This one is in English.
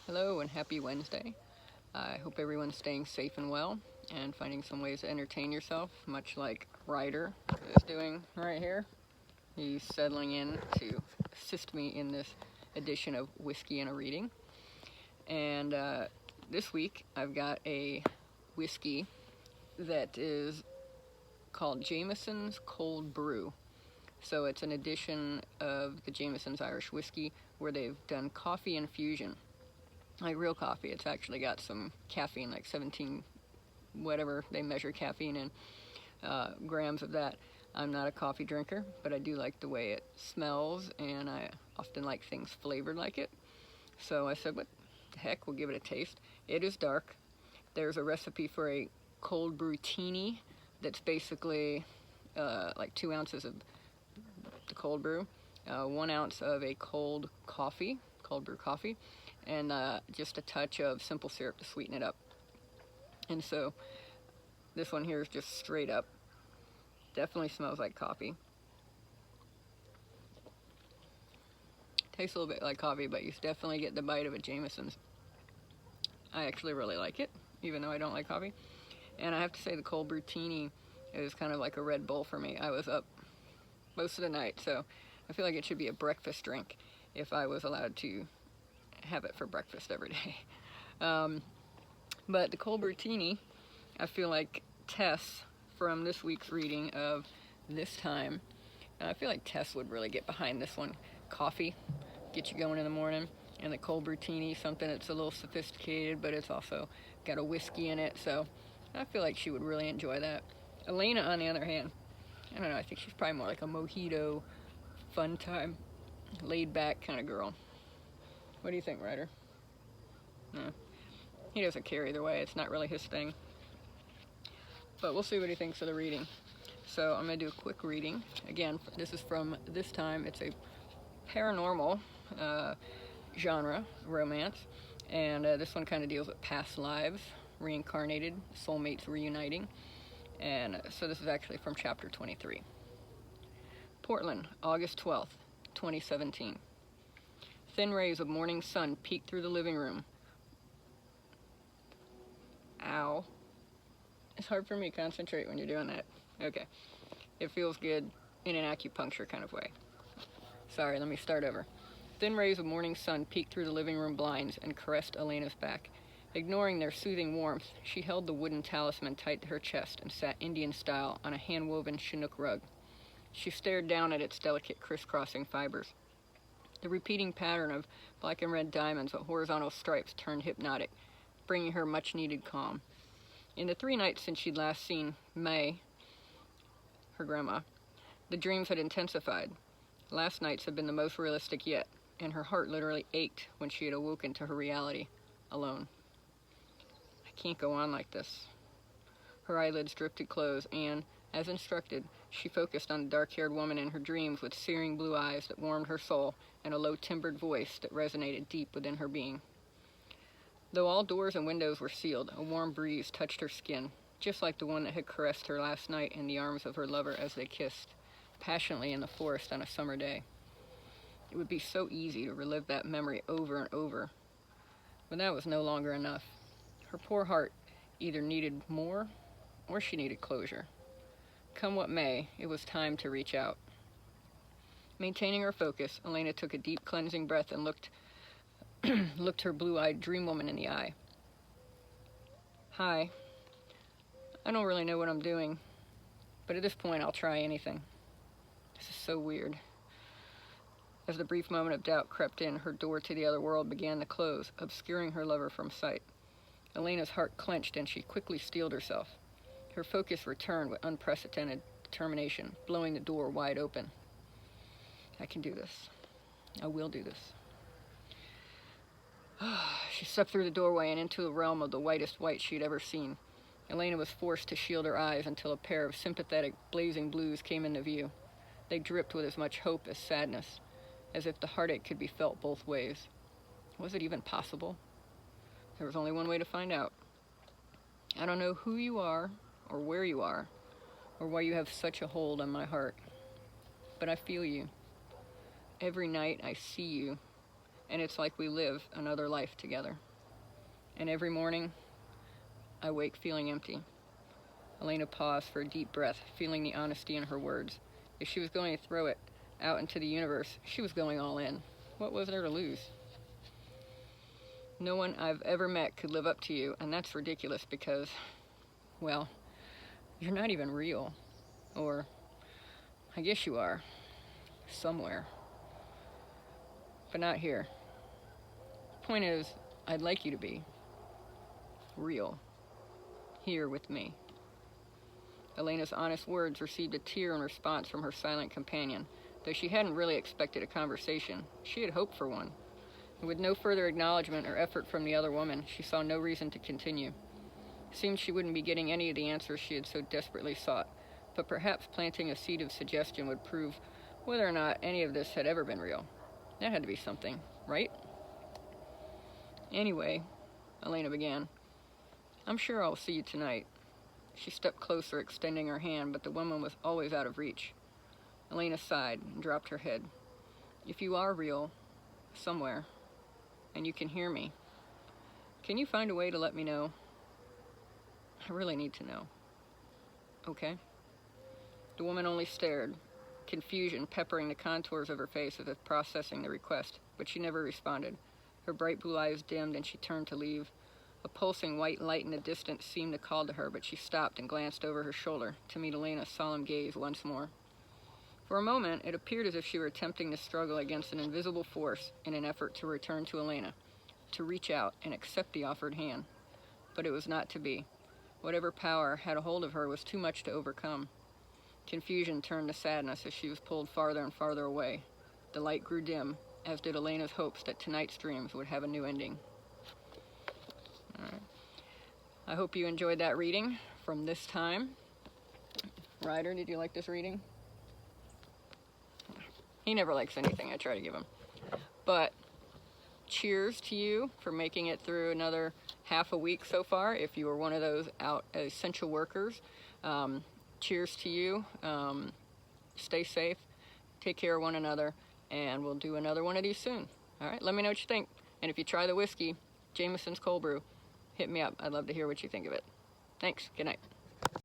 Hello and happy Wednesday. I hope everyone's staying safe and well and finding some ways to entertain yourself, much like Ryder is doing right here. He's settling in to assist me in this edition of Whiskey and a Reading. And this week I've got a whiskey that is called Jameson's Cold Brew. So it's an edition of the Jameson's Irish Whiskey where they've done coffee infusion. Like real coffee. It's actually got some caffeine, like 17, whatever they measure caffeine in, grams of that. I'm not a coffee drinker, but I do like the way it smells, and I often like things flavored like it. So I said, what the heck, we'll give it a taste. It is dark. There's a recipe for a cold brew teeny that's basically like 2 ounces of the cold brew, 1 ounce of a cold brew coffee, and just a touch of simple syrup to sweeten it up. And so this one here is just straight up. Definitely smells like coffee. Tastes a little bit like coffee, but you definitely get the bite of a Jameson's. I actually really like it, even though I don't like coffee. And I have to say the cold brew teeny is kind of like a Red Bull for me. I was up most of the night, so I feel like it should be a breakfast drink if I was allowed to have it for breakfast every day. But the cold brew teeny, I feel like Tess from this week's reading of This Time, I feel like Tess would really get behind this one. Coffee, get you going in the morning, and the cold brew teeny, something that's a little sophisticated, but it's also got a whiskey in it, so I feel like she would really enjoy that. Elena, on the other hand, I don't know, I think she's probably more like a mojito, fun time, laid back kind of girl. What do you think, Ryder? No. He doesn't care either way. It's not really his thing. But we'll see what he thinks of the reading. So I'm going to do a quick reading. Again, this is from This Time. It's a paranormal genre, romance. And this one kind of deals with past lives, reincarnated, soulmates reuniting. And so this is actually from chapter 23. Portland, August 12th, 2017. Thin rays of morning sun peeked through the living room. Ow. It's hard for me to concentrate when you're doing that. Okay. It feels good in an acupuncture kind of way. Sorry, let me start over. Thin rays of morning sun peeked through the living room blinds and caressed Elena's back. Ignoring their soothing warmth, she held the wooden talisman tight to her chest and sat Indian style on a hand-woven Chinook rug. She stared down at its delicate crisscrossing fibers. The repeating pattern of black and red diamonds with horizontal stripes turned hypnotic, bringing her much-needed calm. In the 3 nights since she'd last seen May, her grandma, the dreams had intensified. Last night's had been the most realistic yet, and her heart literally ached when she had awoken to her reality, alone. I can't go on like this. Her eyelids drifted closed, and, as instructed, she focused on the dark-haired woman in her dreams with searing blue eyes that warmed her soul and a low-timbered voice that resonated deep within her being. Though all doors and windows were sealed, a warm breeze touched her skin, just like the one that had caressed her last night in the arms of her lover as they kissed, passionately in the forest on a summer day. It would be so easy to relive that memory over and over, but that was no longer enough. Her poor heart either needed more or she needed closure. Come what may, it was time to reach out. Maintaining her focus, Elena took a deep cleansing breath and looked her blue-eyed dream woman in the eye. Hi. I don't really know what I'm doing, but at this point I'll try anything. This is so weird. As the brief moment of doubt crept in, her door to the other world began to close, obscuring her lover from sight. Elena's heart clenched and she quickly steeled herself. Her focus returned with unprecedented determination, blowing the door wide open. I can do this. I will do this. She stepped through the doorway and into the realm of the whitest white she'd ever seen. Elena was forced to shield her eyes until a pair of sympathetic, blazing blues came into view. They dripped with as much hope as sadness, as if the heartache could be felt both ways. Was it even possible? There was only one way to find out. I don't know who you are, or where you are, or why you have such a hold on my heart, but I feel you. Every night I see you, and it's like we live another life together. And every morning, I wake feeling empty. Elena paused for a deep breath, feeling the honesty in her words. If she was going to throw it out into the universe, she was going all in. What was there to lose? No one I've ever met could live up to you, and that's ridiculous because, well, you're not even real. Or, I guess you are. Somewhere. But not here. Point is, I'd like you to be real. Here with me. Elena's honest words received a tear in response from her silent companion. Though she hadn't really expected a conversation, she had hoped for one. And with no further acknowledgement or effort from the other woman, she saw no reason to continue. It seemed she wouldn't be getting any of the answers she had so desperately sought, but perhaps planting a seed of suggestion would prove whether or not any of this had ever been real. That had to be something, right? Anyway, Elena began, I'm sure I'll see you tonight. She stepped closer, extending her hand, but the woman was always out of reach. Elena sighed and dropped her head. If you are real, somewhere, and you can hear me, can you find a way to let me know? I really need to know. Okay? The woman only stared, confusion peppering the contours of her face as if processing the request, but she never responded. Her bright blue eyes dimmed and she turned to leave. A pulsing white light in the distance seemed to call to her, but she stopped and glanced over her shoulder to meet Elena's solemn gaze once more. For a moment, it appeared as if she were attempting to struggle against an invisible force in an effort to return to Elena, to reach out and accept the offered hand. But it was not to be. Whatever power had a hold of her was too much to overcome. Confusion turned to sadness as she was pulled farther and farther away. The light grew dim, as did Elena's hopes that tonight's dreams would have a new ending. All right. I hope you enjoyed that reading from This Time. Ryder, did you like this reading? He never likes anything I try to give him. But cheers to you for making it through another half a week so far. If you were one of those essential workers, cheers to you. Stay safe. Take care of one another. And we'll do another one of these soon. All right, let me know what you think. And if you try the whiskey, Jameson's Cold Brew, hit me up. I'd love to hear what you think of it. Thanks. Good night.